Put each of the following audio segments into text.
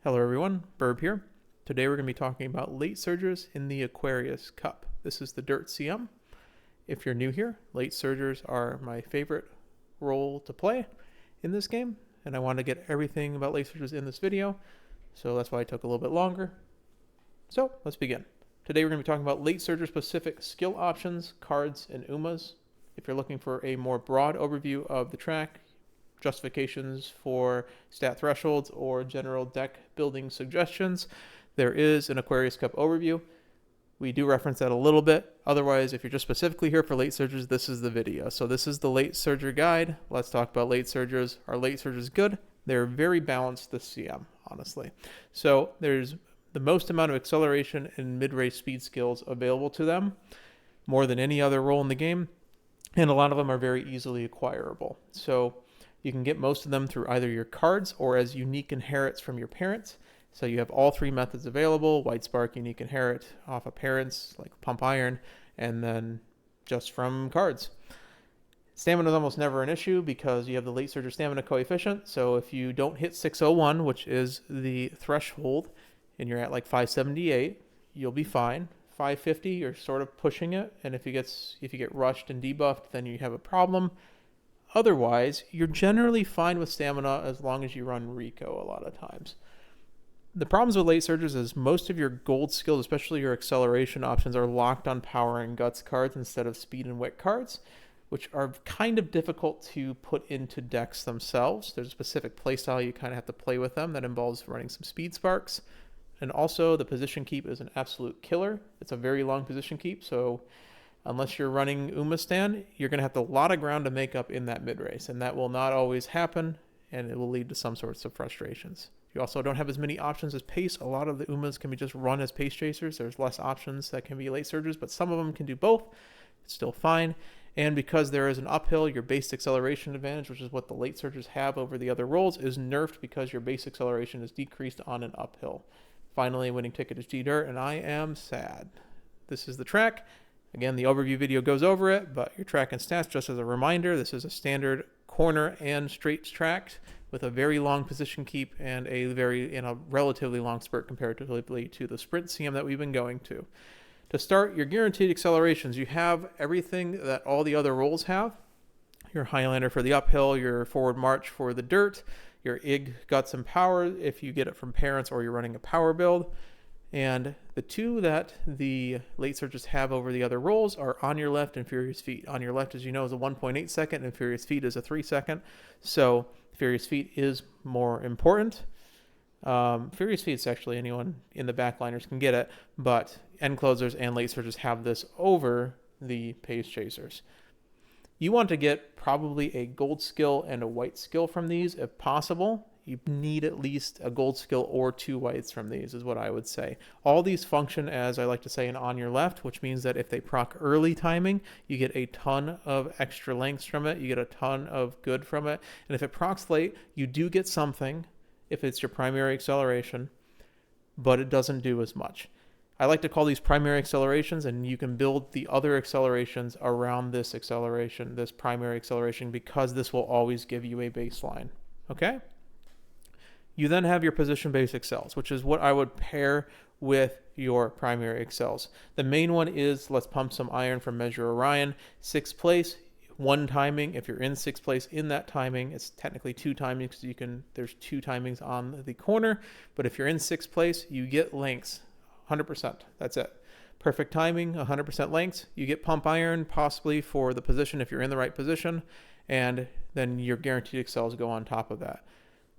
Hello everyone, Burb here. Today we're going to be talking about late surgers in the Aquarius Cup. This is the Dirt CM. If you're new here, late surgers are my favorite role to play in this game, and I want to get everything about late surgers in this video, so that's why it took a little bit longer. So let's begin. Today we're going to be talking about late surger specific skill options, cards, and UMAs. If you're looking for a more broad overview of the track, justifications for stat thresholds, or general deck building suggestions, there is an Aquarius Cup overview. We do reference that a little bit. Otherwise, if you're just specifically here for late surgers, this is the video. So this is the late surger guide. Let's talk about late surgers. Are late surgers good? They're very balanced this CM, honestly. So there's the most amount of acceleration and mid-race speed skills available to them, more than any other role in the game, and a lot of them are very easily acquirable. So you can get most of them through either your cards or as unique inherits from your parents. So you have all three methods available: White Spark, unique inherit off of parents, like Pump Iron, and then just from cards. Stamina is almost never an issue because you have the late surger stamina coefficient. So if you don't hit 601, which is the threshold, and you're at like 578, you'll be fine. 550, you're sort of pushing it, and if you get rushed and debuffed, then you have a problem. Otherwise, you're generally fine with stamina as long as you run Rico a lot of times. The problems with late surgers is most of your gold skills, especially your acceleration options, are locked on power and guts cards instead of speed and wit cards, which are kind of difficult to put into decks themselves. There's a specific playstyle you kind of have to play with them that involves running some speed sparks. And also, the position keep is an absolute killer. It's a very long position keep, so unless you're running Umamusume, you're going to have a lot of ground to make up in that mid-race, and that will not always happen, and it will lead to some sorts of frustrations. You also don't have as many options as pace. A lot of the Umas can be just run as pace chasers. There's less options that can be late surgers, but some of them can do both. It's still fine. And because there is an uphill, your base acceleration advantage, which is what the late surgers have over the other roles, is nerfed because your base acceleration is decreased on an uphill. Finally, winning ticket is G-Dirt, and I am sad. This is the track. Again, the overview video goes over it, but your track and stats, just as a reminder, this is a standard corner and straight track with a very long position keep and a relatively long spurt comparatively to the sprint CM that we've been going to. To start, your guaranteed accelerations, you have everything that all the other roles have. Your Highlander for the uphill, your forward march for the dirt, your IG guts and power if you get it from parents or you're running a power build. And the two that the late surgers have over the other roles are On Your Left and Furious Feet. On Your Left, as you know, is a 1.8 second, and Furious Feet is a 3 second. So Furious Feet is more important. Furious Feet, actually anyone in the backliners can get it, but end closers and late surgers have this over the pace chasers. You want to get probably a gold skill and a white skill from these if possible. You need at least a gold skill or 2 whites from these, is what I would say. All these function as, I like to say, an On Your Left, which means that if they proc early timing, you get a ton of extra lengths from it. You get a ton of good from it. And if it procs late, you do get something if it's your primary acceleration, but it doesn't do as much. I like to call these primary accelerations, and you can build the other accelerations around this acceleration, this primary acceleration, because this will always give you a baseline. Okay? You then have your position-based excels, which is what I would pair with your primary excels. The main one is Let's Pump Some Iron from Measure Orion. 6th place, 1 timing. If you're in 6th place in that timing, it's technically 2 timings because there's 2 timings on the corner. But if you're in 6th place, you get lengths, 100%. That's it. Perfect timing, 100% lengths. You get Pump Iron possibly for the position if you're in the right position, and then your guaranteed excels go on top of that.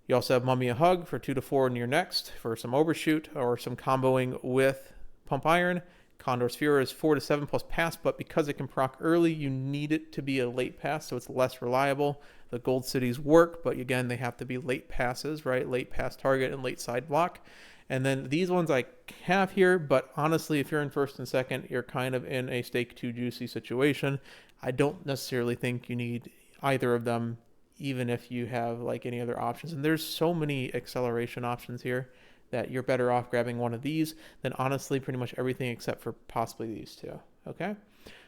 You also have Mummy a Hug for 2 to 4 in your next for some overshoot or some comboing with Pump Iron. Condor's Fury is 4 to 7 plus pass, but because it can proc early, you need it to be a late pass, so it's less reliable. The Gold Cities work, but again, they have to be late passes, right? Late pass target and late side block. And then these ones I have here, but honestly, if you're in 1st and 2nd, you're kind of in a stake too juicy situation. I don't necessarily think you need either of them, even if you have like any other options. And there's so many acceleration options here that you're better off grabbing one of these than honestly pretty much everything except for possibly these two. Okay?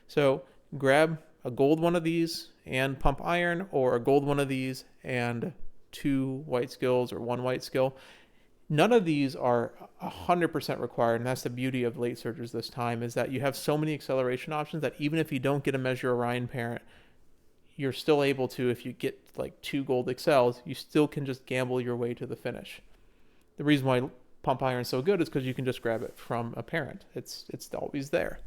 So grab a gold one of these and Pump Iron, or a gold one of these and 2 white skills or 1 white skill. None of these are 100% required, and that's the beauty of late surgers this time, is that you have so many acceleration options that even if you don't get a Measure Orion parent, you're still able to, if you get like 2 gold excels, you still can just gamble your way to the finish. The reason why Pump Iron is so good is because you can just grab it from a parent. It's always there.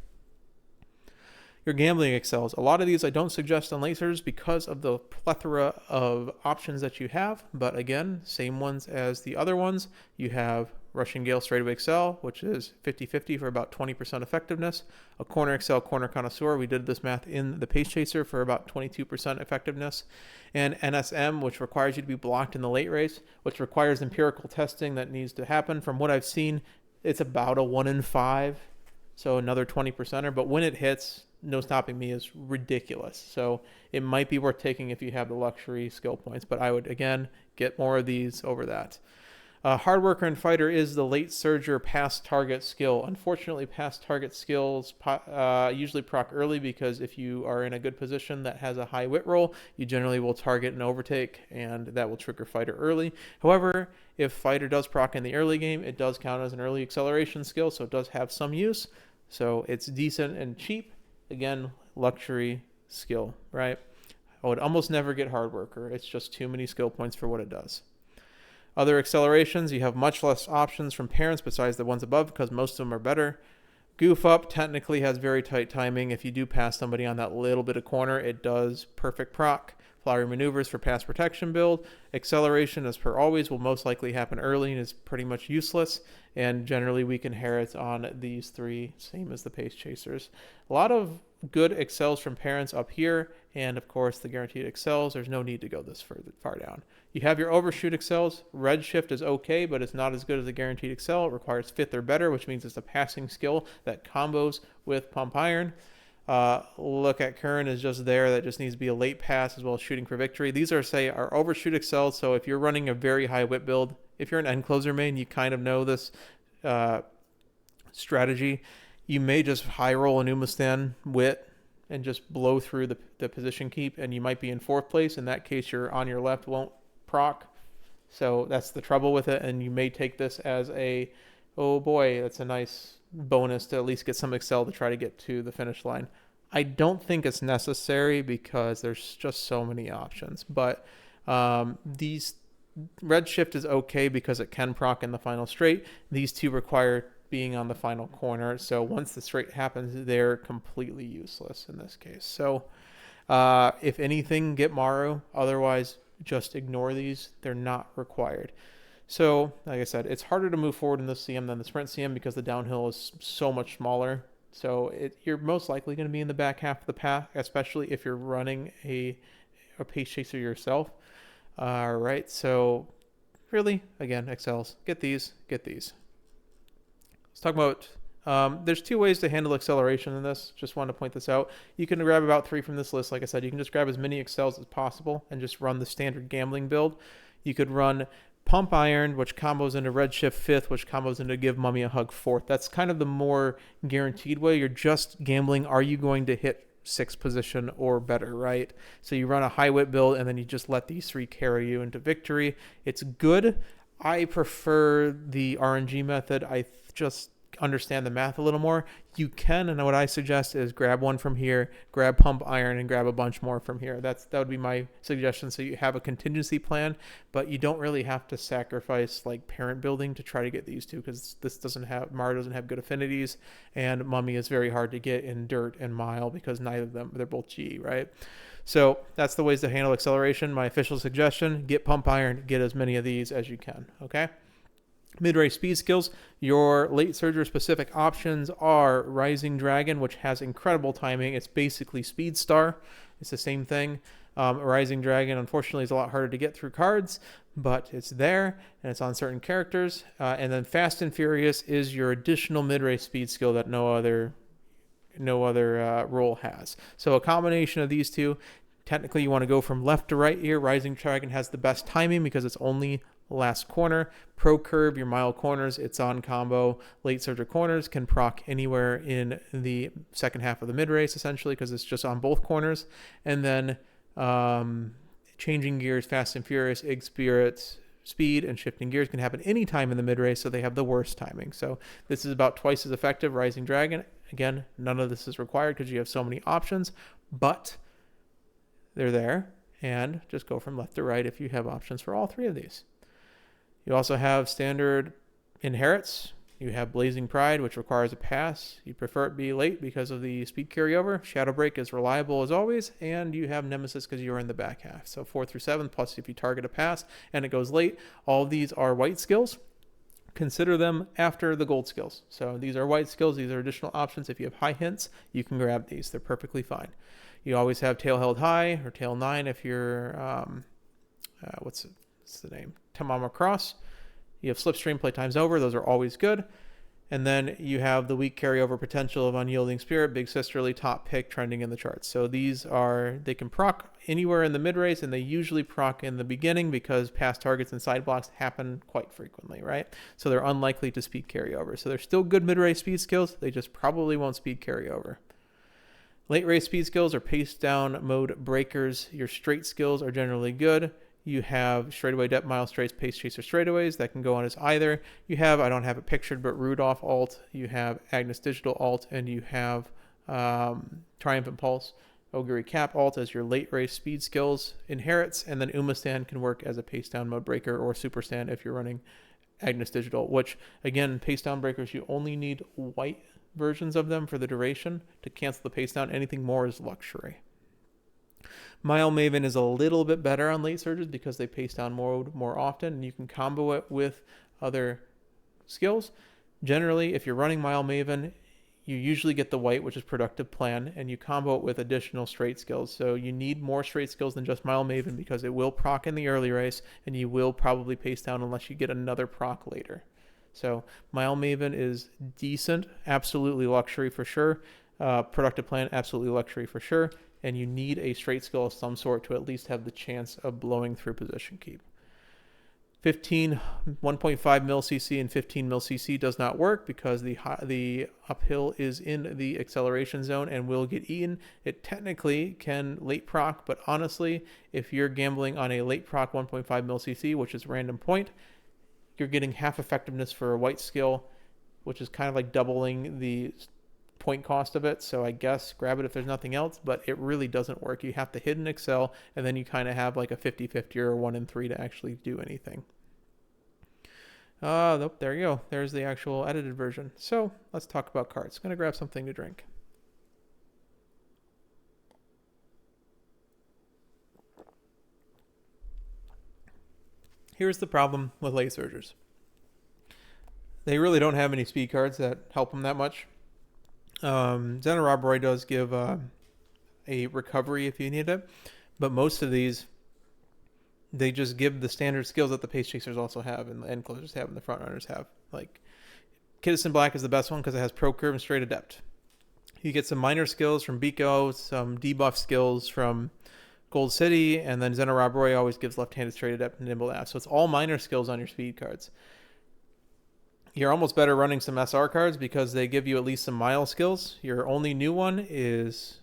Your gambling excels. A lot of these I don't suggest on late surgers because of the plethora of options that you have. But again, same ones as the other ones. You have Rushing Gale Straightaway Excel, which is 50-50 for about 20% effectiveness. A Corner Excel Corner Connoisseur. We did this math in the Pace Chaser for about 22% effectiveness. And NSM, which requires you to be blocked in the late race, which requires empirical testing that needs to happen. From what I've seen, it's about a 1 in 5. So another 20%er. But when it hits, no stopping me is ridiculous. So it might be worth taking if you have the luxury skill points, but I would, again, get more of these over that. Hard Worker and Fighter is the late surger pass target skill. Unfortunately, pass target skills usually proc early because if you are in a good position that has a high wit roll, you generally will target an overtake, and that will trigger Fighter early. However, if Fighter does proc in the early game, it does count as an early acceleration skill, so it does have some use. So it's decent and cheap. Again, luxury skill, right? I would almost never get Hard Worker. It's just too many skill points for what it does. Other accelerations, you have much less options from parents besides the ones above because most of them are better. Goof Up technically has very tight timing. If you do pass somebody on that little bit of corner, it does perfect proc. Flowery Maneuvers for pass protection build. Acceleration, as per always, will most likely happen early and is pretty much useless. And generally we can inherit on these 3, same as the Pace Chasers. A lot of good excels from parents up here, and of course the guaranteed excels. There's no need to go this far down. You have your Overshoot excels. Redshift is okay, but it's not as good as the guaranteed excel. It requires 5th or better, which means it's a passing skill that combos with Pump Iron. Look at Current is just there. That just needs to be a late pass as well as Shooting for Victory. These are, say, our Overshoot excels. So if you're running a very high whip build, if you're an end closer main, you kind of know this strategy. You may just high roll an Umamusume wit and just blow through the position keep, and you might be in 4th place. In that case, your on your left won't proc. So that's the trouble with it, and you may take this as a, oh boy, that's a nice bonus to at least get some excel to try to get to the finish line. I don't think it's necessary because there's just so many options, but these Redshift is okay because it can proc in the final straight. These 2 require being on the final corner, so once the straight happens, they're completely useless in this case. So if anything, get Maru. Otherwise, just ignore these. They're not required. So, like I said, it's harder to move forward in this CM than the Sprint CM because the downhill is so much smaller. So you're most likely going to be in the back half of the path, especially if you're running a Pace Chaser yourself. All right, so really, again, excels. Get these. Let's talk about, there's 2 ways to handle acceleration in this. Just wanted to point this out. You can grab about 3 from this list. Like I said, you can just grab as many excels as possible and just run the standard gambling build. You could run Pump Iron, which combos into Redshift 5th, which combos into Give Mummy a Hug 4th. That's kind of the more guaranteed way. You're just gambling, are you going to hit 6th position or better, right? So you run a high whip build, and then you just let these 3 carry you into victory. It's good. I prefer the RNG method. I just understand the math a little more. You can, and what I suggest is grab one from here, grab Pump Iron, and grab a bunch more from here. That would be my suggestion. So you have a contingency plan, but you don't really have to sacrifice like parent building to try to get these 2 because this doesn't have, Mara doesn't have good affinities, and Mummy is very hard to get in Dirt and Mile because neither of them, they're both G, right? So that's the ways to handle acceleration. My official suggestion, get Pump Iron, get as many of these as you can, okay? Mid-race speed skills, your late surger specific options are Rising Dragon, which has incredible timing. It's basically Speed Star. It's the same thing. Rising Dragon, unfortunately, is a lot harder to get through cards, but it's there, and it's on certain characters. And then Fast and Furious is your additional mid-race speed skill that no other role has. So a combination of these 2. Technically, you want to go from left to right here. Rising Dragon has the best timing because it's only last corner. Pro Curve, your mile corners, it's on combo. Late surger corners can proc anywhere in the second half of the mid race, essentially, because it's just on both corners. And then Changing Gears, Fast and Furious, Ig Spirit, speed and shifting gears can happen anytime in the mid-race, so they have the worst timing. So this is about twice as effective. Rising Dragon, again, none of this is required because you have so many options, but they're there, and just go from left to right if you have options for all three of these. You also have standard inherits. You have Blazing Pride, which requires a pass. You prefer it be late because of the speed carryover. Shadow Break is reliable as always, and you have Nemesis because you're in the back half. So 4 through 7, plus if you target a pass and it goes late, all of these are white skills. Consider them after the gold skills. So these are white skills. These are additional options. If you have high hints, you can grab these. They're perfectly fine. You always have Tail Held High or Tail 9 if you're, what's the name? Tamama Cross. You have Slipstream, Playtime's Over. Those are always good. And then you have the weak carryover potential of Unyielding Spirit, Big Sisterly, top pick, trending in the charts. So these are, they can proc anywhere in the mid-race, and they usually proc in the beginning because past targets and side blocks happen quite frequently, right? So they're unlikely to speed carryover. So they're still good mid-race speed skills. They just probably won't speed carryover. Late race speed skills are pace down mode breakers. Your straight skills are generally good. You have straightaway depth mile straights, pace chaser straightaways that can go on as either. You have, I don't have it pictured, but Rudolph alt, you have Agnes Digital alt, and you have Triumphant Pulse, Augury Cap alt as your late race speed skills inherits, and then Uma Stand can work as a pace down mode breaker or super stand if you're running Agnes Digital, which again, pace down breakers, you only need white versions of them for the duration to cancel the pace down. Anything more is luxury. Mile Maven is a little bit better on late surges because they pace down more often, and you can combo it with other skills. Generally, if you're running Mile Maven, you usually get the white, which is Productive Plan, and you combo it with additional straight skills. So you need more straight skills than just Mile Maven because it will proc in the early race, and you will probably pace down unless you get another proc later. So Mile Maven is decent, absolutely luxury for sure. Productive Plan, absolutely luxury for sure. And you need a straight skill of some sort to at least have the chance of blowing through position keep. 1.5 mil CC and 15 mil CC does not work because the uphill is in the acceleration zone and will get eaten. It technically can late proc, but honestly, if you're gambling on a late proc 1.5 mil CC, which is random point, you're getting half effectiveness for a white skill, which is kind of like doubling the point cost of it. So I guess grab it if there's nothing else, but it really doesn't work. You have to hit an excel, and then you kind of have like a 50-50 or 1 in 3 to actually do anything. Nope, there you go. There's the actual edited version. So let's talk about cards. I'm going to grab something to drink. Here's the problem with late surgers. They really don't have any speed cards that help them that much. Xenarobroy does give a recovery if you need it, but most of these, they just give the standard skills that the pace chasers also have and the end closers have and the front runners have. Like Kidison Black is the best one because it has Pro Curve and Straight Adept. You get some minor skills from Biko, some debuff skills from Gold City, and then Xenarobroy always gives left-handed Straight Adept and Nimble Ass. So it's all minor skills on your speed cards. You're almost better running some SR cards because they give you at least some mile skills. Your only new one is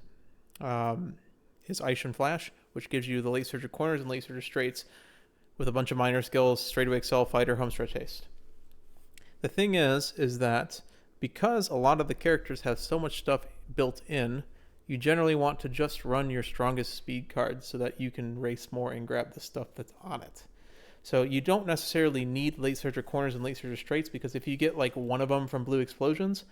Ice and Flash, which gives you the late surger corners and late surger straights with a bunch of minor skills, straightaway excel, fighter, homestretch haste. The thing is that because a lot of the characters have so much stuff built in, you generally want to just run your strongest speed cards so that you can race more and grab the stuff that's on it. So you don't necessarily need late surger corners and late surger straights because if you get like one of them from Blue Explosions,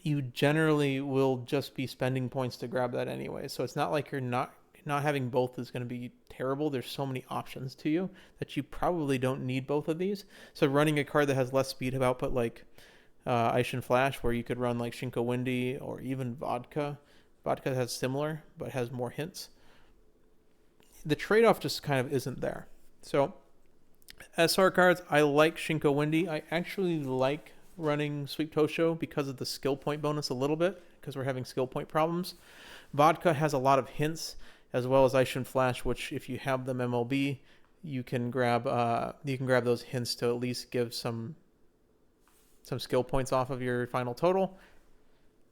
you generally will just be spending points to grab that anyway. So it's not like you're not having both is going to be terrible. There's so many options to you that you probably don't need both of these. So running a card that has less speed of output like Ice and Flash, where you could run like Shinko Windy or even Vodka. Vodka has similar but has more hints. The trade-off just kind of isn't there. So SR cards, I like Shinko Windy. I actually like running Sweep Tosho because of the skill point bonus a little bit because we're having skill point problems. Vodka has a lot of hints as well as Ice and Flash, which if you have them MLB, you can grab those hints to at least give some skill points off of your final total.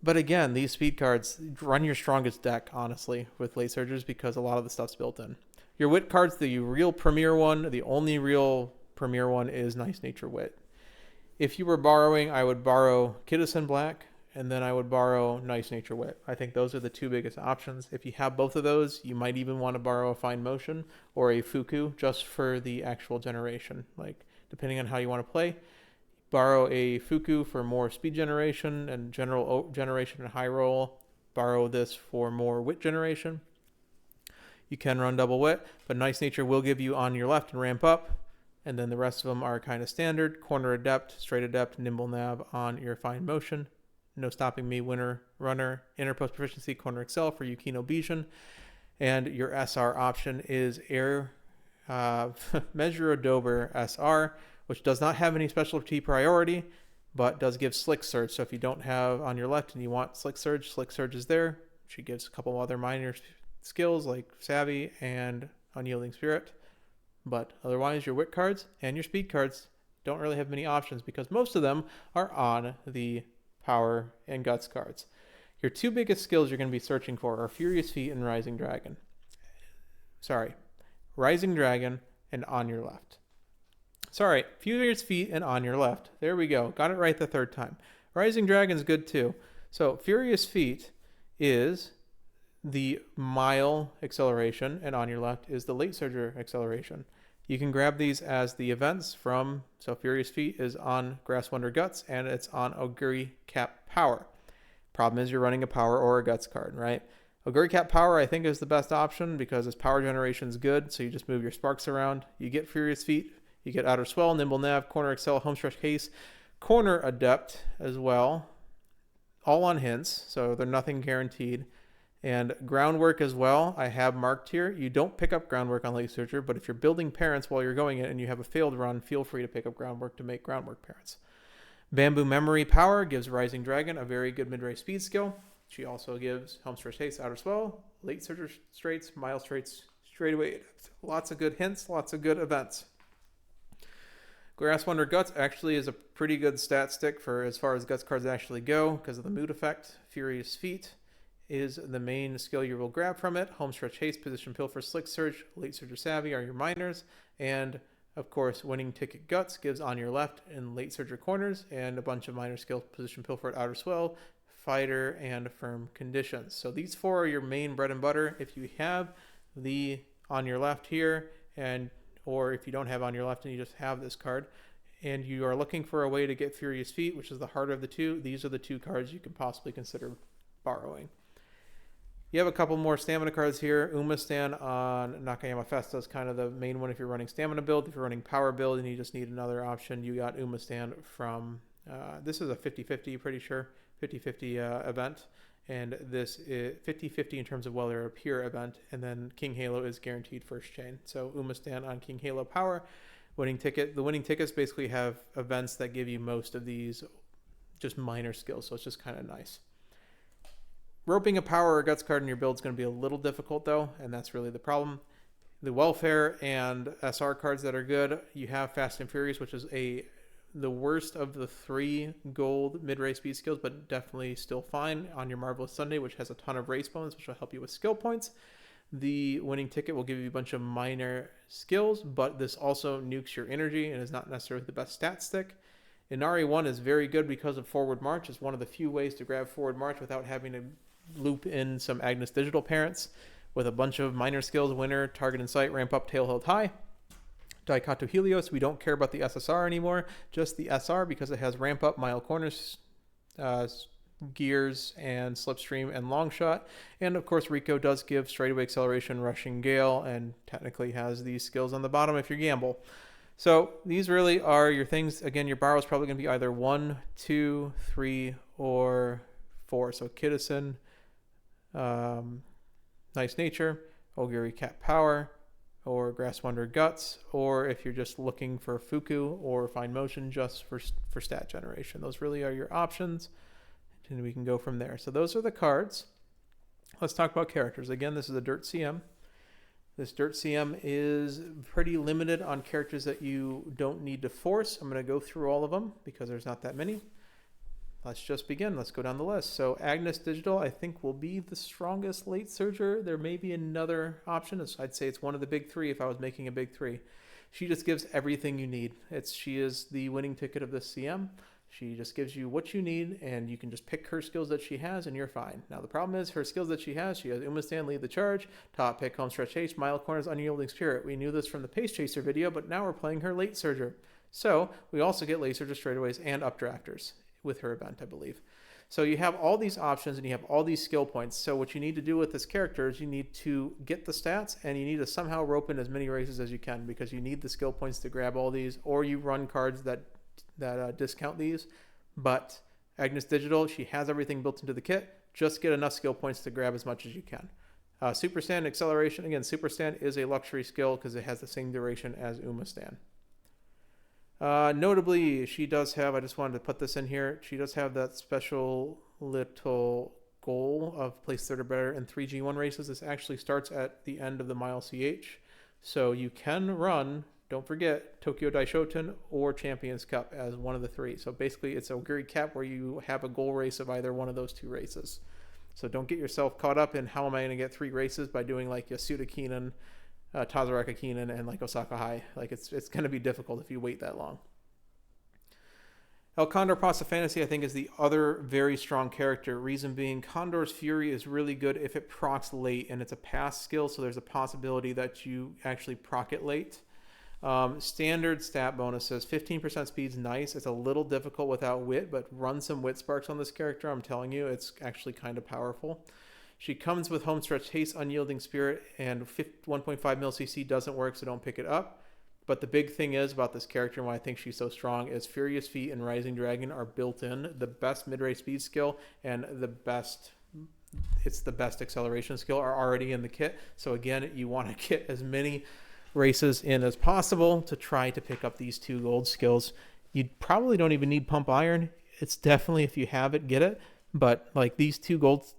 But again, these speed cards, run your strongest deck, honestly, with late surgers because a lot of the stuff's built in. Your wit cards, the real premier one, the only real premier one is Nice Nature Wit. If you were borrowing, I would borrow Kidison Black, and then I would borrow Nice Nature Wit. I think those are the two biggest options. If you have both of those, you might even want to borrow a Fine Motion or a Fuku just for the actual generation. Like, depending on how you want to play, borrow a Fuku for more speed generation and general generation and high roll. Borrow this for more wit generation. You can run double wit, but Nice Nature will give you on your left and ramp up. And then the rest of them are kind of standard. Corner Adept, Straight Adept, Nimble Nav on your Fine Motion. No Stopping Me, Winner, Runner, Inner Post Proficiency, Corner Excel for Yukino Bijan. And your SR option is Air Measure Dober SR, which does not have any specialty priority, but does give Slick Surge. So if you don't have on your left and you want Slick Surge is there. She gives a couple other minor skills like Savvy and Unyielding Spirit. But otherwise, your wit cards and your speed cards don't really have many options because most of them are on the power and guts cards. Your two biggest skills you're going to be searching for are Furious Feet and Rising Dragon. Rising Dragon and on your left. Furious Feet and on your left. There we go. Got it right the third time. Rising Dragon's good too. So Furious Feet is the mile acceleration, and on your left is the late surger acceleration. You can grab these as the events from, so Furious Feet is on Grass Wonder Guts, and it's on Oguri Cap Power. Problem is you're running a power or a guts card, right? Oguri Cap Power I think is the best option because its power generation is good, so you just move your sparks around. You get Furious Feet, you get Outer Swell, Nimble Nav, Corner Excel, Homestretch Case, Corner Adept as well, all on hints, so they're nothing guaranteed. And groundwork as well, I have marked here. You don't pick up groundwork on Late Searcher, but if you're building parents while you're going in and you have a failed run, feel free to pick up groundwork to make groundwork parents. Bamboo Memory Power gives Rising Dragon a very good mid-range speed skill. She also gives Homestretch Haste, Outer Swell, Late Searcher Straights, Mile Straights, Straightaway. Lots of good hints, lots of good events. Grass Wonder Guts actually is a pretty good stat stick for as far as guts cards actually go because of the mood effect. Furious Feet is the main skill you will grab from it. Homestretch Haste, Position Pilfer, Slick Surge, Late Surger Savvy are your minors. And, of course, Winning Ticket Guts gives on your left and Late Surger corners and a bunch of minor skills, Position Pilfer at Outer Swell, Fighter, and Firm Conditions. So these four are your main bread and butter. If you have the on your left here, or if you don't have on your left and you just have this card, and you are looking for a way to get Furious Feet, which is the harder of the two, these are the two cards you can possibly consider borrowing. You have a couple more stamina cards here. Umastan on Nakayama Festa is kind of the main one if you're running stamina build. If you're running power build and you just need another option, you got Umastan from, this is a 50-50, pretty sure, 50-50 event. And this is 50-50 in terms of whether a pure event. And then King Halo is guaranteed first chain. So Umastan on King Halo power. Winning ticket. The winning tickets basically have events that give you most of these just minor skills. So it's just kind of nice. Roping a power or guts card in your build is going to be a little difficult though, and that's really the problem. The welfare and SR cards that are good, you have Fast and Furious, which is the worst of the 3 gold mid-race speed skills, but definitely still fine on your Marvelous Sunday, which has a ton of race bonus, which will help you with skill points. The winning ticket will give you a bunch of minor skills, but this also nukes your energy and is not necessarily the best stat stick. Inari 1 is very good because of Forward March. It's one of the few ways to grab Forward March without having to loop in some Agnes Digital parents with a bunch of minor skills, Winner, Target in Sight, Ramp Up, Tail Held High. Daikato Helios, we don't care about the SSR anymore, just the SR because it has Ramp Up, Mile Corners, Gears, and Slipstream, and Long Shot. And of course, Rico does give Straightaway Acceleration, Rushing Gale, and technically has these skills on the bottom if you gamble. So these really are your things. Again, your borrow is probably going to be either 1, 2, 3, or 4. So Kidison, Nice Nature, Oguri Cap Power, or Grass Wonder Guts, or if you're just looking for Fuku or Fine Motion just for stat generation. Those really are your options, and we can go from there. So those are the cards. Let's talk about characters. Again, this is a Dirt CM. This Dirt CM is pretty limited on characters that you don't need to force. I'm going to go through all of them because there's not that many. let's just begin. Let's go down the list. So Agnes Digital, I think, will be the strongest late surger. There may be another option. I'd say it's one of the big three if I was making a big three. She just gives everything you need. She is the winning ticket of this CM. She just gives you what you need, and you can just pick her skills that she has, and you're fine. Now, the problem is her skills that she has Umamusume, Lead the Charge, Top Pick, Home Stretch H, Mile Corners, Unyielding Spirit. We knew this from the Pace Chaser video, but now we're playing her Late Surger. So we also get Late Surger straightaways and Updrafters with her event, I believe. So you have all these options, and you have all these skill points. So what you need to do with this character is you need to get the stats, and you need to somehow rope in as many races as you can, because you need the skill points to grab all these, or you run cards that discount these. But Agnes Digital, she has everything built into the kit. Just get enough skill points to grab as much as you can. Super Stand Acceleration. Again, Super Stand is a luxury skill because it has the same duration as Uma Stand. Notably, she does have, I just wanted to put this in here, she does have that special little goal of place third or better in 3G1 races. This actually starts at the end of the Mile CH. So you can run, don't forget, Tokyo Daishoten or Champions Cup as one of the three. So basically it's a Ogiri Cap where you have a goal race of either one of those two races. So don't get yourself caught up in how am I going to get 3 races by doing like Yasuda Keenan, Tazaraka Keenan, and like Osaka High. Like it's going to be difficult if you wait that long. El Condor Pasta Fantasy, I think, is the other very strong character. Reason being, Condor's Fury is really good if it procs late, and it's a pass skill, so there's a possibility that you actually proc it late. Standard stat bonuses, 15% speed's nice. It's a little difficult without wit, but run some wit sparks on this character. I'm telling you, it's actually kind of powerful. She comes with Homestretch Haste, Unyielding Spirit, and 1.5 mil CC doesn't work, so don't pick it up. But the big thing is about this character and why I think she's so strong is Furious Feet and Rising Dragon are built in. The best mid-range speed skill and the best acceleration skill are already in the kit. So again, you want to get as many races in as possible to try to pick up these 2 gold skills. You probably don't even need Pump Iron. It's definitely, if you have it, get it. But like these two gold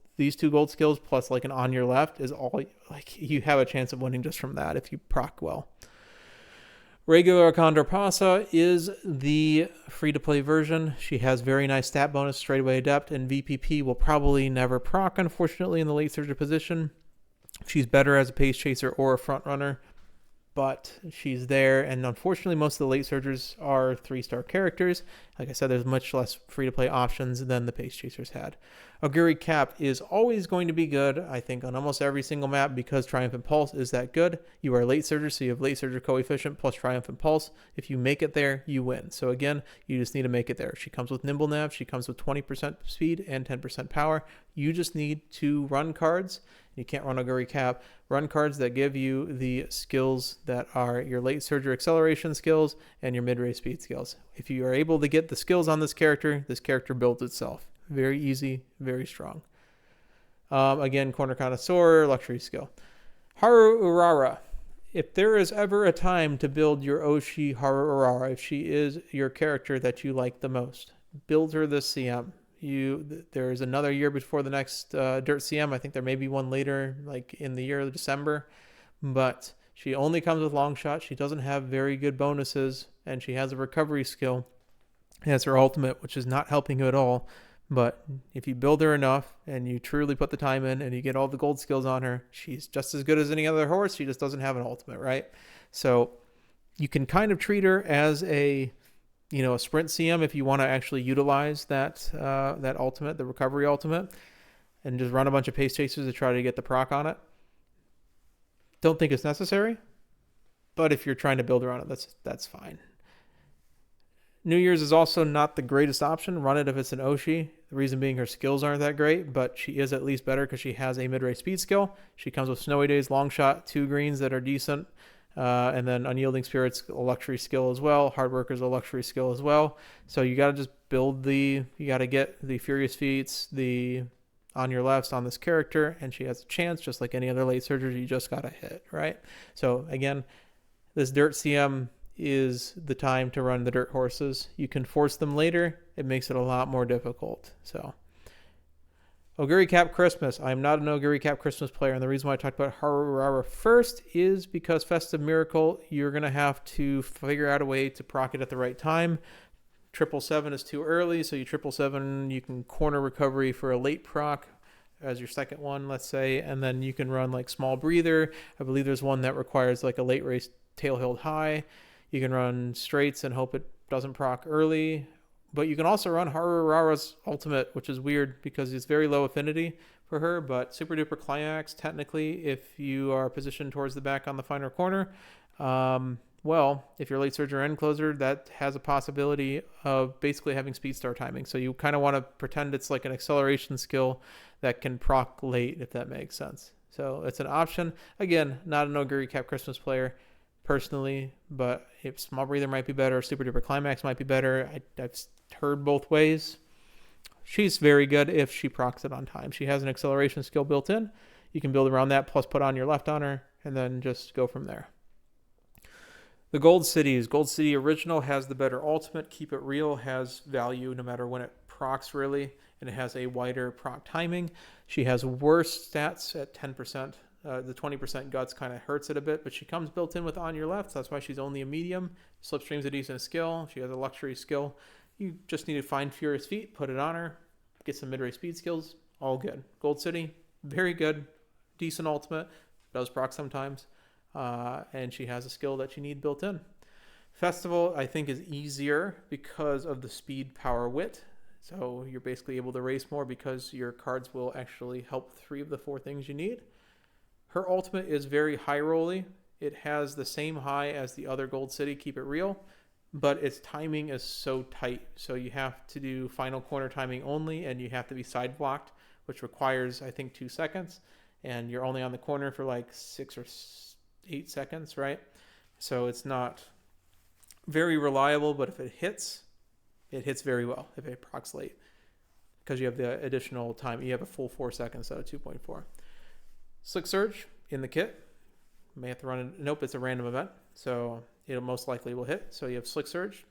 skills plus like an On Your Left is all, like, you have a chance of winning just from that if you proc well. Regular Condor Pasa is the free-to-play version. She has very nice stat bonus, straightaway adept, and VPP will probably never proc, unfortunately, in the late surger position. She's better as a pace chaser or a front runner, but she's there, and unfortunately most of the late surgers are 3-star characters. Like I said, there's much less free-to-play options than the pace chasers had. Ogiri Cap is always going to be good, I think, on almost every single map because Triumphant Pulse is that good. You are a late surger, so you have late surger coefficient plus Triumphant Pulse. If you make it there, you win. So again, you just need to make it there. She comes with Nimble Nav, she comes with 20% speed and 10% power. You just need to run cards. You can't run Ogiri Cap. Run cards that give you the skills that are your late surger acceleration skills and your mid-range speed skills. If you are able to get the skills on this character builds itself. Very easy, very strong. Again, Corner Connoisseur, luxury skill. Haru Urara. If there is ever a time to build your Oshi Haru Urara, if she is your character that you like the most, build her this CM. There is another year before the next Dirt CM. I think there may be one later, like in the year of December. But she only comes with long shot. She doesn't have very good bonuses, and she has a recovery skill. It has her ultimate, which is not helping you at all. But if you build her enough and you truly put the time in and you get all the gold skills on her, she's just as good as any other horse. She just doesn't have an ultimate, right? So you can kind of treat her as a sprint CM if you want to actually utilize that ultimate, the recovery ultimate, and just run a bunch of pace chasers to try to get the proc on it. Don't think it's necessary, but if you're trying to build her on it, that's fine. New Year's is also not the greatest option. Run it if it's an Oshi. The reason being her skills aren't that great, but she is at least better because she has a mid-range speed skill. She comes with Snowy Days, Long Shot, 2 greens that are decent, and then Unyielding Spirit's a luxury skill as well. Hard Worker's a luxury skill as well. So you got to just you got to get the Furious Feats, the On Your Lefts on this character, and she has a chance just like any other late surger. You just got to hit, right? So again, this Dirt CM is the time to run the dirt horses. You can force them later. It makes it a lot more difficult. So Ogiri Cap Christmas. I'm not an Ogiri Cap Christmas player, and the reason why I talked about Haru Urara first is because Festive Miracle, you're going to have to figure out a way to proc it at the right time. 777 is too early, so you 777, you can corner recovery for a late proc as your second one, let's say, and then you can run like small breather. I believe there's one that requires like a late race tail held high. You can run straights and hope it doesn't proc early, but you can also run Haru Urara's ultimate, which is weird because it's very low affinity for her, but super duper climax technically if you are positioned towards the back on the final corner. Well, if you're late surge or end closer, that has a possibility of basically having speed star timing. So you kind of want to pretend it's like an acceleration skill that can proc late, if that makes sense. So it's an option. Again, not an Oguri Cap Christmas player personally, but if small breather might be better, super duper climax might be better. I've heard both ways. She's very good if she procs it on time. She has an acceleration skill built in. You can build around that, plus put on your left on her, and then just go from there. The Gold Cities. Gold City Original has the better ultimate. Keep It Real has value no matter when it procs, really, and it has a wider proc timing. She has worse stats at 10%. The 20% guts kind of hurts it a bit, but she comes built in with On Your Left. So that's why she's only a medium. Slipstream's a decent skill. She has a luxury skill. You just need to find Furious Feet, put it on her, get some mid-race speed skills, all good. Gold City, very good, decent ultimate, does proc sometimes. And she has a skill that you need built in. Festival, I think, is easier because of the speed, power, wit. So you're basically able to race more because your cards will actually help 3 of the 4 things you need. Her ultimate is very high rolly. It has the same high as the other Gold City, Keep It Real, but its timing is so tight. So you have to do final corner timing only, and you have to be side blocked, which requires, I think, 2 seconds. And you're only on the corner for like 6 or 8 seconds, right? So it's not very reliable, but if it hits very well if it procs late, because you have the additional time. You have a full 4 seconds out of 2.4. Slick Surge in the kit. May have to run it. Nope, it's a random event, so it most likely will hit. So you have Slick Surge.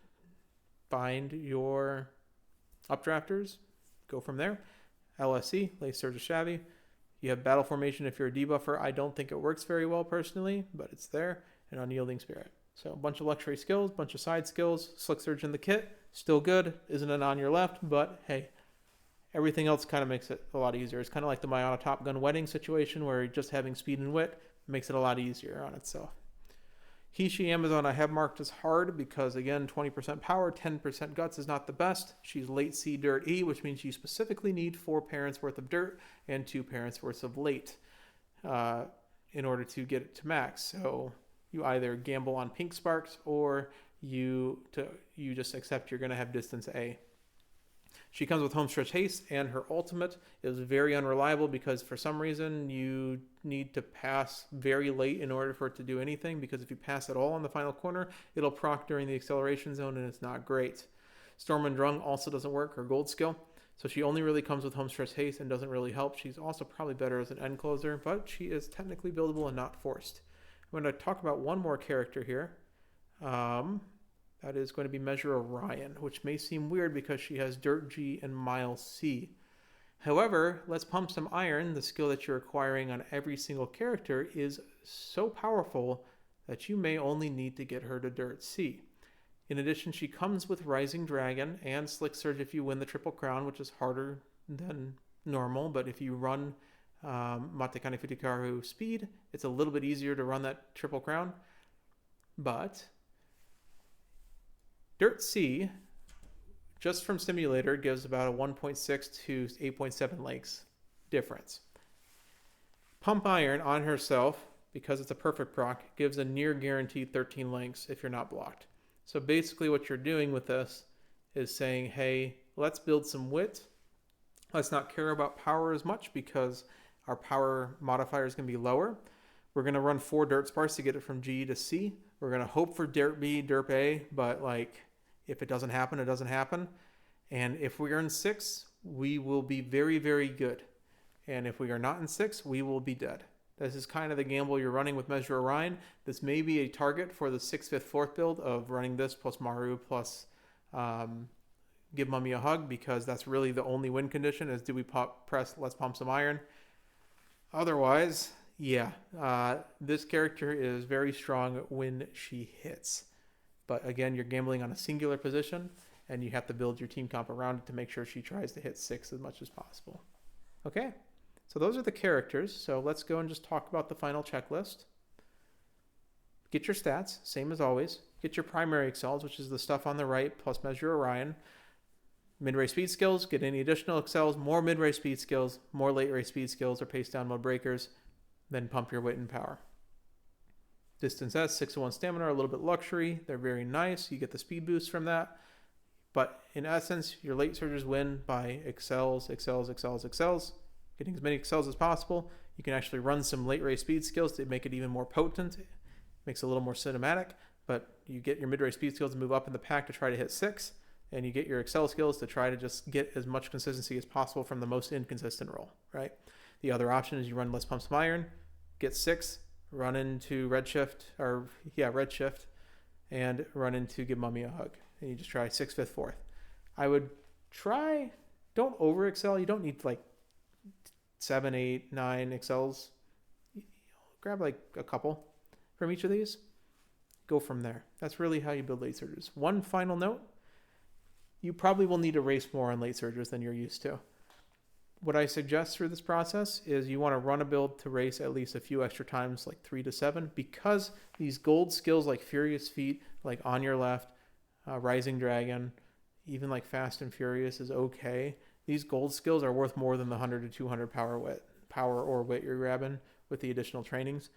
Find your updrafters. Go from there. LSC, Late Surge of Shabby. You have Battle Formation if you're a debuffer. I don't think it works very well personally, but it's there. And Unyielding Spirit. So a bunch of luxury skills, bunch of side skills. Slick Surge in the kit. Still good. Isn't it on your left? But hey, everything else kind of makes it a lot easier. It's kind of like the Mayana Top Gun wedding situation where just having speed and wit makes it a lot easier on itself. Hishi Amazon I have marked as hard because, again, 20% power, 10% guts is not the best. She's late C dirt E, which means you specifically need 4 parents worth of dirt and 2 parents worth of late in order to get it to max. So you either gamble on pink sparks or you just accept you're going to have distance A. She comes with Homestretch Haste, and her ultimate is very unreliable because for some reason you need to pass very late in order for it to do anything, because if you pass at all on the final corner, it'll proc during the acceleration zone, and it's not great. Storm and Drung also doesn't work, her gold skill, so she only really comes with Homestretch Haste and doesn't really help. She's also probably better as an end closer, but she is technically buildable and not forced. I'm going to talk about one more character here. That is going to be Measure Orion, which may seem weird because she has Dirt G and Mile C. However, Let's Pump Some Iron, the skill that you're acquiring on every single character, is so powerful that you may only need to get her to Dirt C. In addition, she comes with Rising Dragon and Slick Surge if you win the Triple Crown, which is harder than normal, but if you run Matekane Futikaru speed, it's a little bit easier to run that Triple Crown. But Dirt C, just from Simulator, gives about a 1.6 to 8.7 lengths difference. Pump Iron on herself, because it's a perfect proc, gives a near guaranteed 13 lengths if you're not blocked. So basically what you're doing with this is saying, hey, let's build some wit. Let's not care about power as much because our power modifier is going to be lower. We're going to run 4 dirt sparks to get it from G to C. We're going to hope for Dirt B, Dirt A, but like if it doesn't happen, it doesn't happen. And if we are in 6, we will be very, very good. And if we are not in 6, we will be dead. This is kind of the gamble you're running with Measure Orion. This may be a target for the 6th, 5th, 4th build of running this plus Maru plus Give Mummy a Hug, because that's really the only win condition is do we press Let's Pump Some Iron. Otherwise, yeah, this character is very strong when she hits. But again, you're gambling on a singular position, and you have to build your team comp around it to make sure she tries to hit 6 as much as possible. Okay, so those are the characters. So let's go and just talk about the final checklist. Get your stats, same as always. Get your primary excels, which is the stuff on the right, plus measure Orion. Mid-race speed skills, get any additional excels, more mid-race speed skills, more late-race speed skills or pace down mode breakers, then pump your wit and power. Distance S, 601 stamina, are a little bit luxury. They're very nice. You get the speed boost from that. But in essence, your late surgers win by excels. Getting as many excels as possible. You can actually run some late race speed skills to make it even more potent. It makes it a little more cinematic, but you get your mid-race speed skills to move up in the pack to try to hit 6, and you get your excel skills to try to just get as much consistency as possible from the most inconsistent roll, right? The other option is you run less pumps of iron, get 6, run into redshift, and run into give mummy a hug. And you just try 6th, 5th, 4th. I would try, don't over excel. You don't need like 7, 8, 9 excels. Grab like a couple from each of these. Go from there. That's really how you build late surgers. One final note, you probably will need to race more on late surgers than you're used to. What I suggest through this process is you want to run a build to race at least a few extra times, like 3 to 7, because these gold skills like Furious Feet, like On Your Left, Rising Dragon, even like Fast and Furious is okay. These gold skills are worth more than the 100 to 200 power or wit you're grabbing with the additional trainings.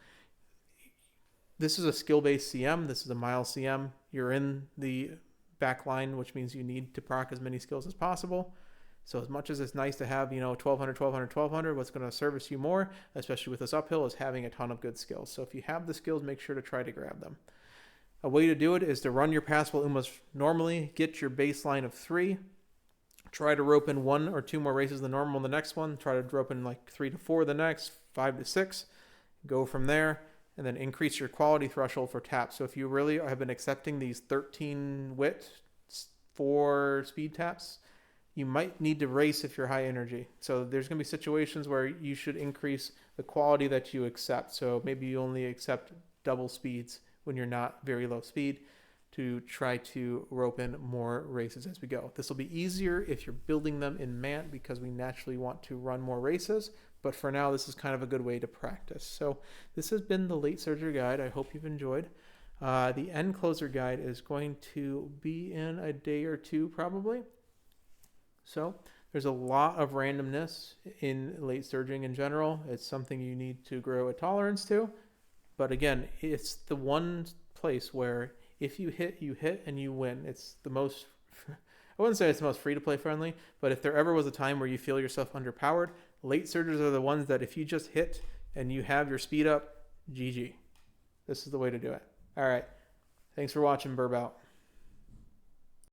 This is a skill-based CM. This is a mile CM. You're in the back line, which means you need to proc as many skills as possible. So as much as it's nice to have, 1200, what's going to service you more, especially with this uphill, is having a ton of good skills. So if you have the skills, make sure to try to grab them. A way to do it is to run your passable Umas normally, get your baseline of 3, try to rope in 1 or 2 more races than normal in the next one, try to rope in like 3 to 4 the next, 5 to 6, go from there, and then increase your quality threshold for taps. So if you really have been accepting these 13 wit, 4 speed taps, you might need to race if you're high energy. So there's going to be situations where you should increase the quality that you accept. So maybe you only accept double speeds when you're not very low speed to try to rope in more races as we go. This will be easier if you're building them in MANT because we naturally want to run more races. But for now, this is kind of a good way to practice. So this has been the Late Surger Guide. I hope you've enjoyed. The End Closer Guide is going to be in a day or 2 probably. So there's a lot of randomness in late surging in general. It's something you need to grow a tolerance to. But again, it's the one place where if you hit and you win. It's the most, I wouldn't say it's the most free-to-play friendly, but if there ever was a time where you feel yourself underpowered, late surgers are the ones that if you just hit and you have your speed up, GG. This is the way to do it. All right. Thanks for watching. Burb out.